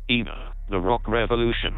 Ina, the Rock Revolution.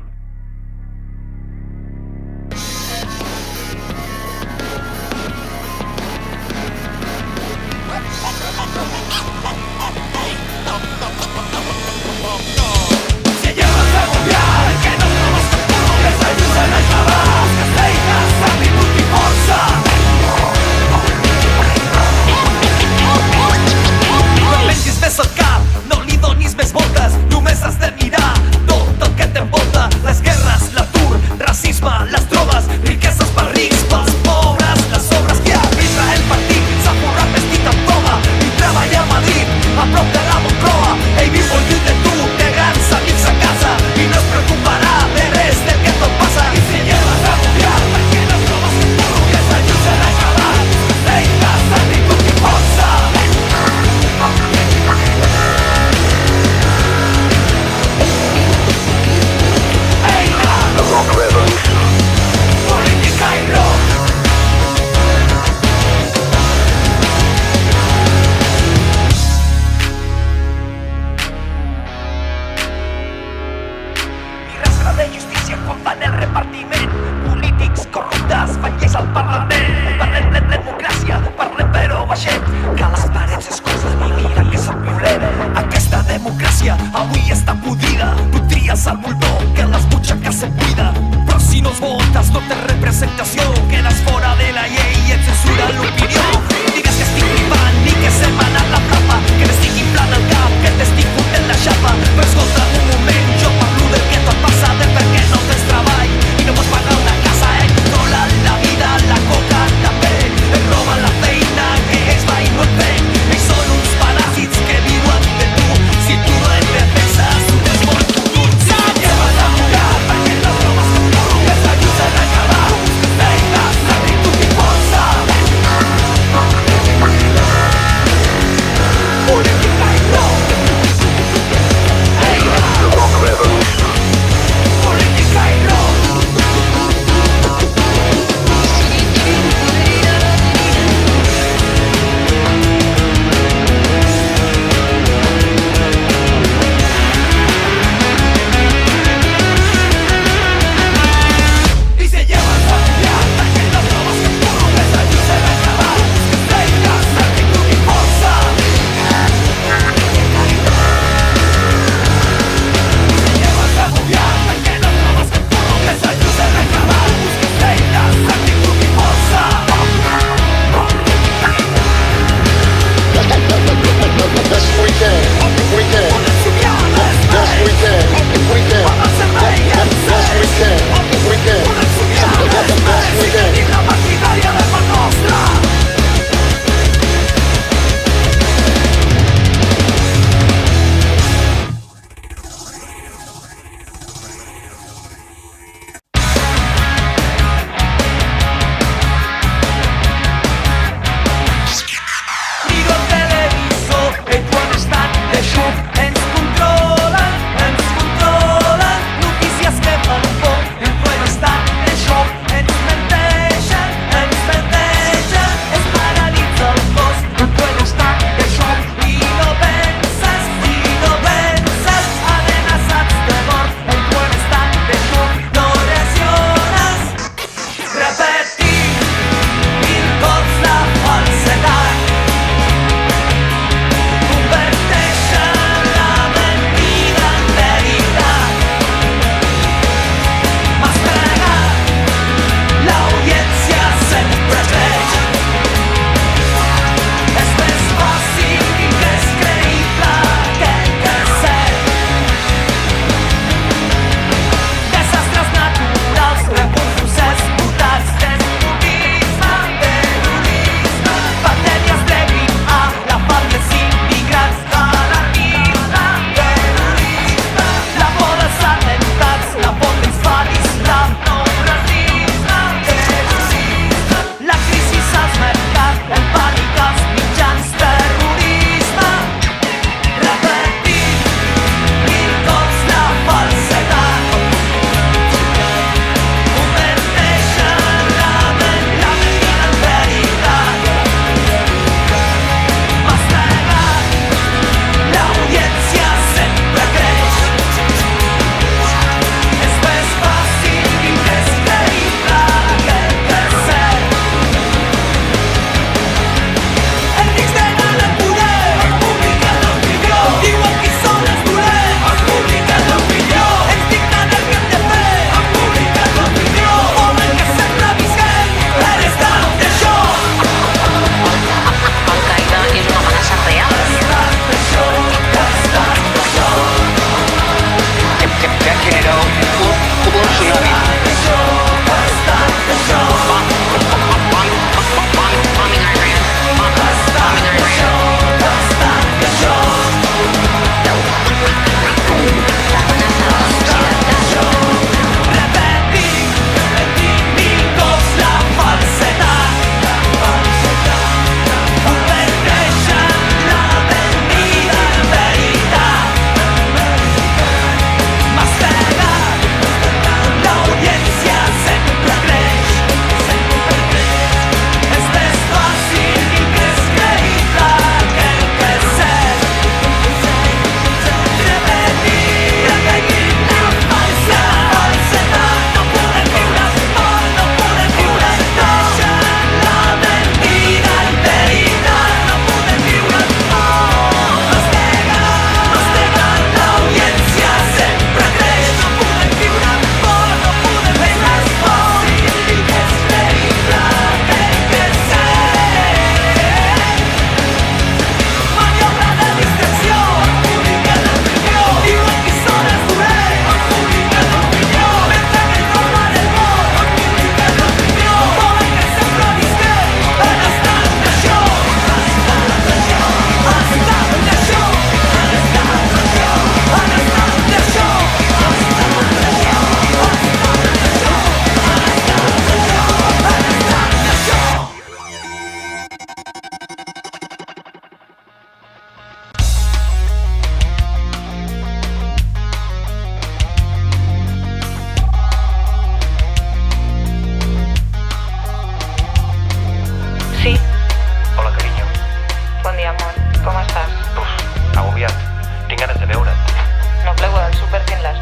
De justícia quan fan el repartiment. Polítics corruptes fan lleis al Parlament. Parlem de democràcia, parlem però baixet, que les parets es cosen i mira que se'n violent. Aquesta democràcia avui està podrida. Tu tries el muldó que les butxaques se buida, però si no els votes no tens representació. Quedes fora de la llei i et censura l'opinió. Digues que estic ripant ni que se m'ha anat la flapa, que m'estic inflant el cap, que t'estic fotent la xapa. Però escolta un moment, jo parlo del que tot passa, de per què no tens treball i no pots pagar una casa. Controlen la vida, la coca també, et roben la feina que ells mai no et ven. Ells són uns paràsits que viuen de tu, si tu no et defenses un és bon futur. Si lleves a jugar perquè no trobes un tu, que s'ajuden a acabar, feines, arrib tu qui pots.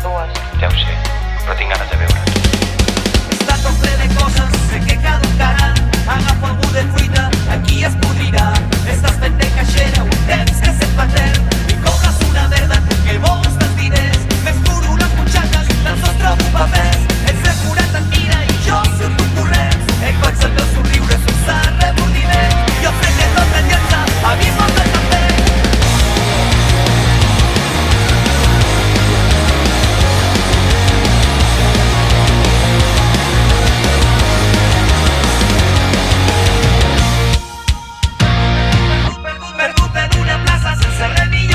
dues. Ja ho sé, però tinc ganes de veure. Està tot ple de coses, sé que caducaran. Agafa algú de fruita, aquí es podrirà. Estàs fent de caixera, un temps que se't fa etern. I cobres una merda que vols dels diners. Més duro les butxaques, tan sols trobo papers. Ets recurat en mira i jo surto corrents. Et vaig al teu somriure sense remordiment. Jo sé que no te'n llença, a mi m'ho de també. Perdut en una plaça sense res ni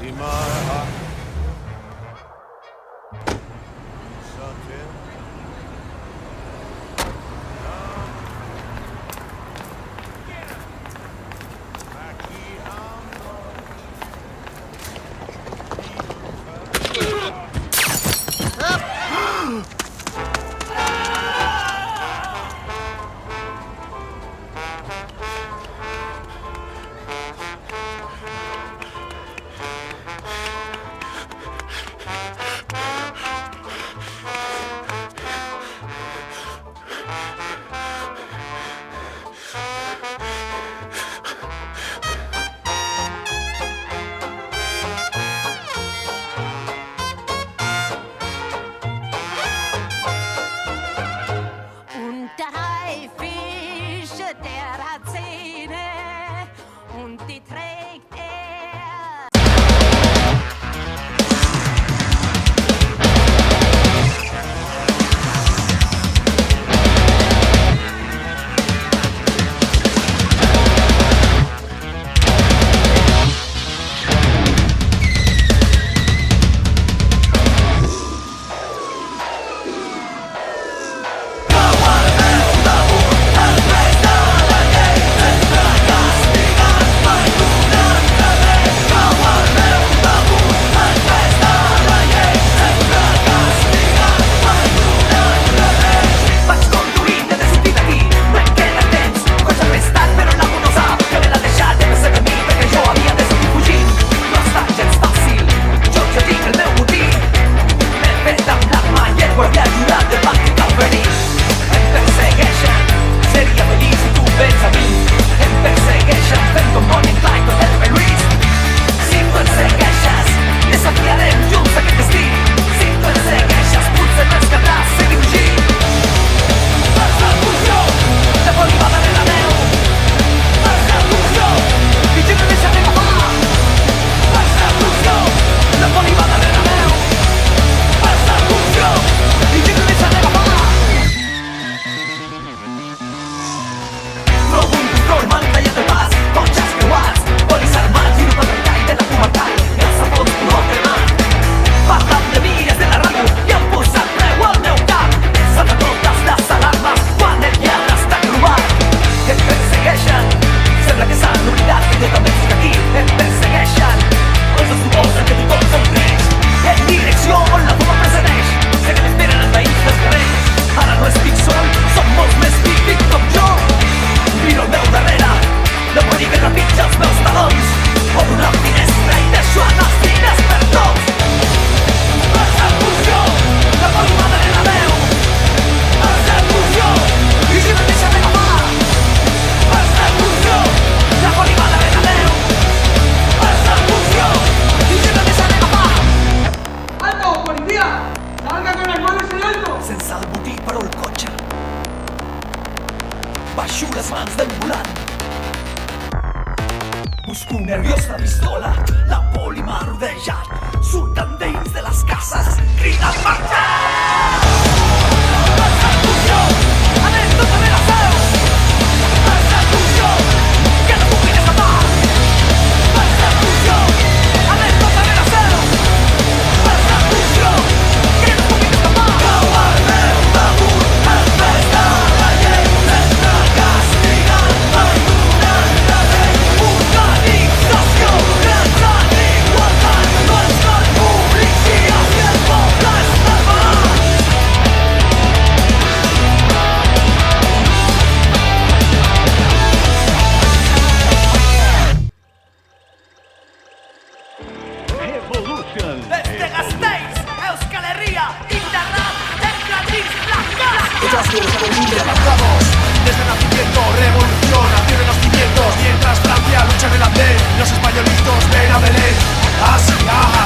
See my heart. Something. Und der Haifisch, der hat Zähne und die trägt er. Vaig conduint de decidit aquí, no em queda temps. Cotxe prestat però l'amo no sap que me l'ha deixat de més camí perquè jo havia de sortir fugint. No està gens fàcil, jo tinc el meu botí. M'he fet amb l'arma i el guàrdia ajudat del banc que cal venir. Em persegueixen, seria feliç si tu vens a mi. Em persegueixen fent com Bonnie and Clyde o Thelma i Louise. Si tu ens segueixes, desafiarem junts aquest destí. Si tu ens segueixes, potser no ens caldrà seguir fugint. Persecució, de Bolívar darrere meu. Persecució, i jo me deixaré agafar. Persecució, de Bolívar darrere meu. Persecució, i jo me deixaré agafar. Trobo un control, m'han tallat el pas. Cotxes creuats, polis armats i un patrullar de la comarcal. I els sapons color cremant. Parlant de mi des de la ràdio i han posat preu al meu cap. Salta totes les alarmes quan el lladre està trobat. Em persegueixen, sembla que s'han oblidat que jo també estic aquí. Em persegueixen, els suposen que tothom somreix. En direcció on la fuma precedeix. Sé que m'esperen els veïns dels carrers. Ara no estic sol, som molts més víctims com jo. Miro al meu darrere, no vull dir que trepitja els meus talons. Obro una finestra i deixo anar els diners per tots. Persecució, de Bolívar darrere meu. Persecució, i si me'n deixaré agafar. Persecució, de Bolívar darrere meu. Persecució, i si me'n deixaré agafar. ¡Alto, policía! ¡Salga con las manos en alto! Sense el botí però el cotxe. Baixo les mans del volant. Busco nerviós la pistola. La poli m'ha rodejat. Surten dins de les cases. Criden marxa! Persecució! Anem tot a la seu! Persecució! Que no puguin escapar! Persecució! Anem tot a la seu! Persecució! Que no puguin escapar! Cau al meu damunt, el pes de la llei, sempre castigant per donar la llei. Organització, drets en igualtat, no ens cal policies i el poble està armat. Desde Gasteiz, Euskal Herria, internat, Erkatitz, Muchas veces levantamos desde el nacimiento, revolución, nació de los cimientos. Mientras Francia lucha en el andén, los españolitos ven a Belén. Así,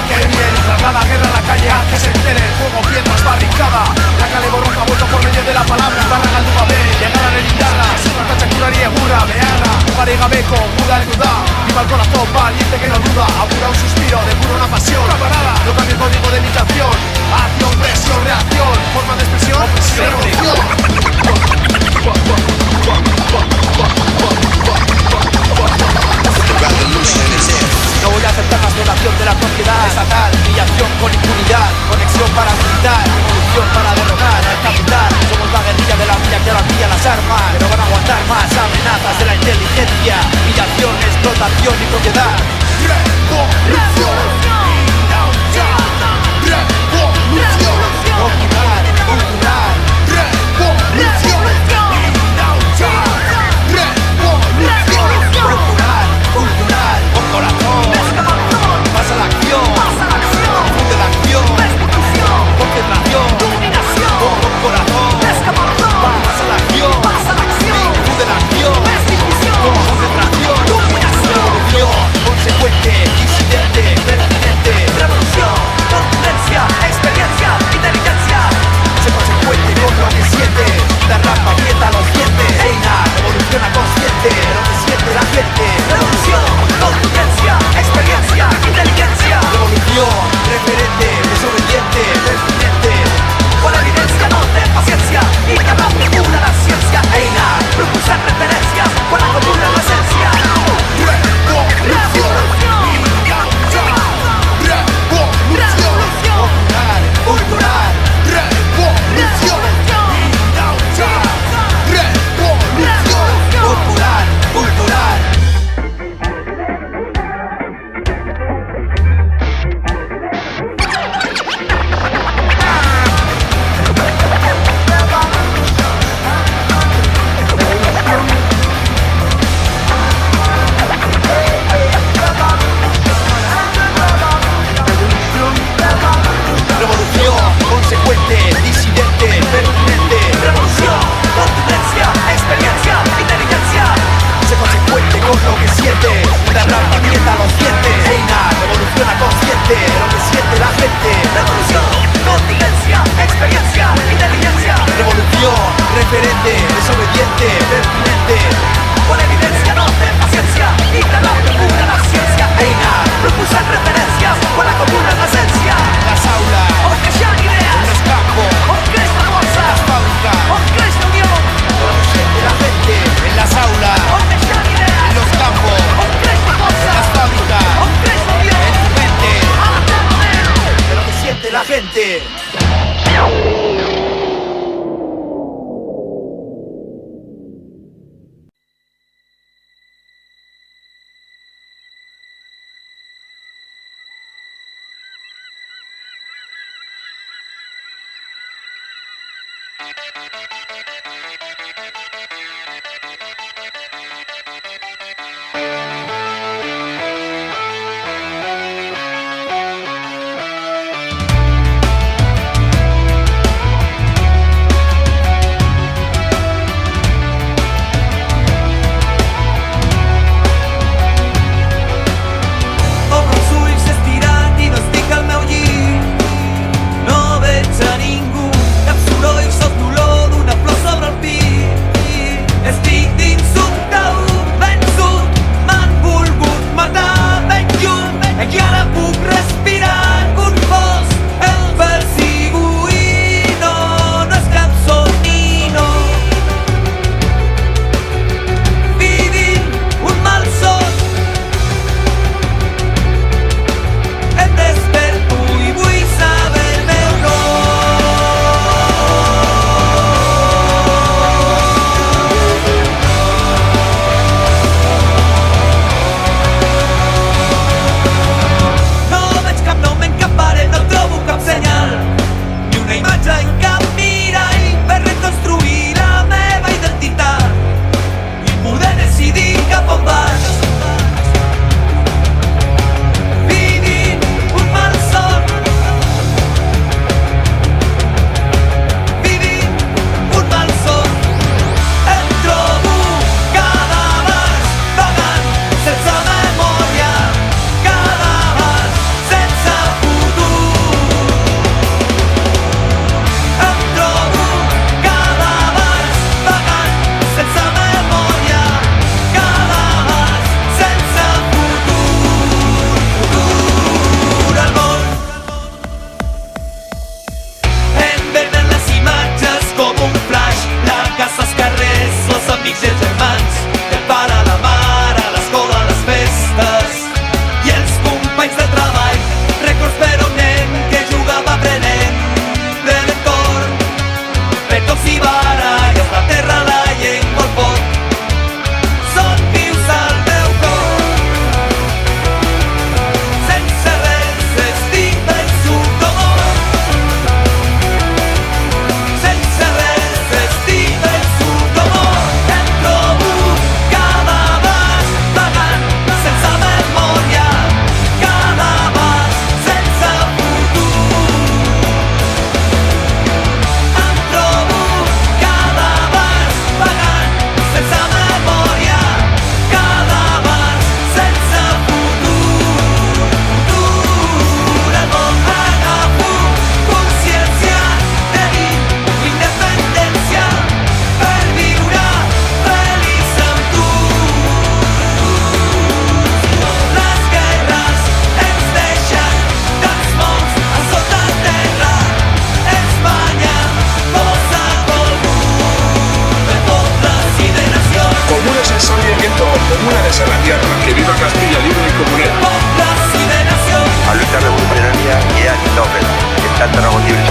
qué bien, traslada guerra a la calle, haz que se entere. Fuego, piedras, barricada, la calle borroja vuelto por medio de la palabra. Barra galduga be, llegaran en Indarra, Santa Chacurari, Egurra, Bearra, Paregabeco, Muda el Dudá. Viva el corazón valiente que no duda, apura un suspiro, depura una pasión. Camarada, no cambia el código de imitación. Acción, presión, reacción, forma de expresión, revolución. No voy a aceptar más de la Degradación de la propiedad estatal, humillación con impunidad, conexión para militar, revolución para derrocar al capital. Somos la guerrilla de la villa que ahora pilla las armas, pero van a aguantar más amenazas de la inteligencia, humillación, explotación y propiedad. Revolución, popular, cultural, revolución, popular, cultural, con corazón, pasa la acción, funde la acción, concentración, con corazón, pasa la acción, funde la acción, con concentración, revolución, consecuente, disidente, pertinente, revolución, contundencia, experiencia, inteligencia, sé consecuente con lo que siente, derrama, aprieta los dientes, Einar, evoluciona consciente, lo que siente la gente, revolución, contundencia, experiencia, inteligencia, revolución, referente, desobediente, pertinente, con evidencia, no ten paciencia, y que habrá procura la ciencia, Einar, propulsar referencias, con la comuna la esencia, revolución, popular, cultural, revolución, popular, cultural. Revolución, consecuente, disidente, pertinente, revolución, contundencia, experiencia, inteligencia, sé consecuente con lo que siente, derrama, aprieta los dientes, Einar, evoluciona consciente, lo que siente la gente, revolución, contingencia, experiencia, inteligencia, revolución, referente, desobediente, pertinente, con evidencia, no ten paciencia, y que la procura la ciencia, Einar, propulsar referencias, con la comuna la esencia, las aulas, aunque sean ideas, en los campos, aunque es famosa, las fábricas, aunque es la unión, lo que siente la gente, en las aulas, aunque sean ideas, en los campos, aunque es famosa, en las fábricas, aunque es la unión, en tu mente, de lo que siente la gente. No veig a ningú, cap soroll, sos dolor.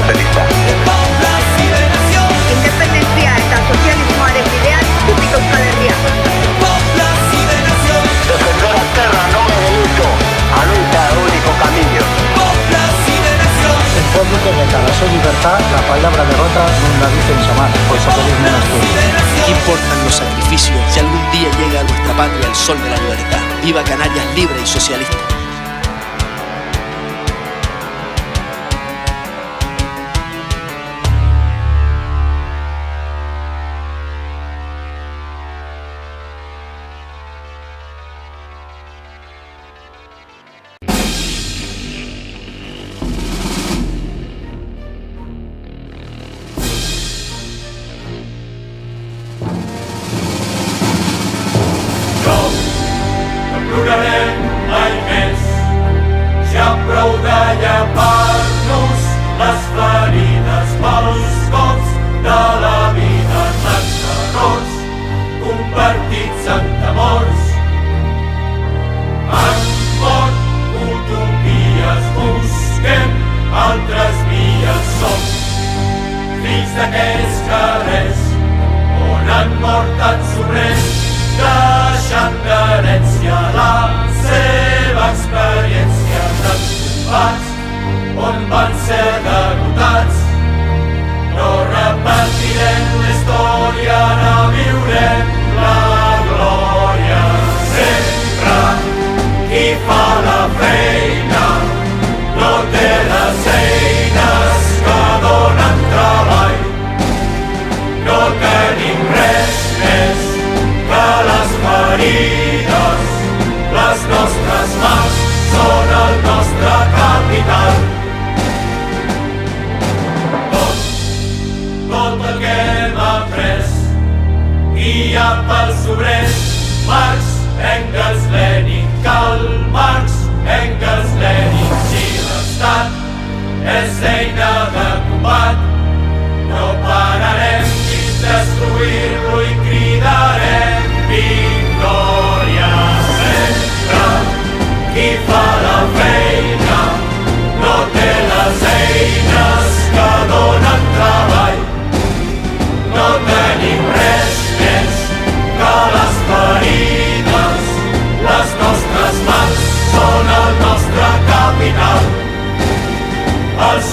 sozialista. Independentzia eta sozialismoaren bidean zutik Euskal Herria. Defender la tierra no es delito, a lucha es el único camino. El pueblo que declara su libertad, la palabra derrota no la dicen jamás, por eso feliz menos tú. ¿Qué importan los sacrificios si algún día llega a nuestra patria el sol de la libertad? ¡Viva Canarias libre y socialista! Al